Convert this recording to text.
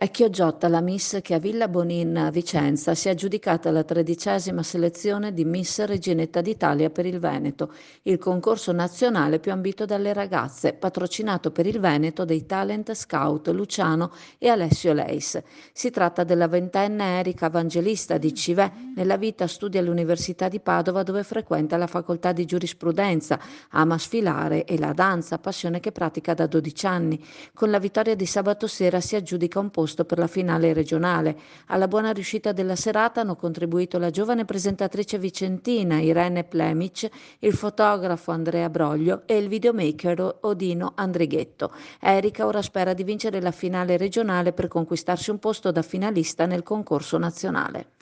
È Chiogiotta la Miss che a Villa Bonin Vicenza si è aggiudicata la 13ª selezione di Miss Reginetta d'Italia per il Veneto, il concorso nazionale più ambito dalle ragazze, patrocinato per il Veneto dai talent scout Luciano e Alessio Leis. Si tratta della ventenne Erika Evangelista di Civè. Nella vita studia all'Università di Padova dove frequenta la facoltà di giurisprudenza, ama sfilare e la danza, passione che pratica da 12 anni. Con la vittoria di sabato sera si aggiudica un posto per la finale regionale. Alla buona riuscita della serata hanno contribuito la giovane presentatrice vicentina Irene Plemic, il fotografo Andrea Broglio e il videomaker Odino Andrighetto. Erika ora spera di vincere la finale regionale per conquistarsi un posto da finalista nel concorso nazionale.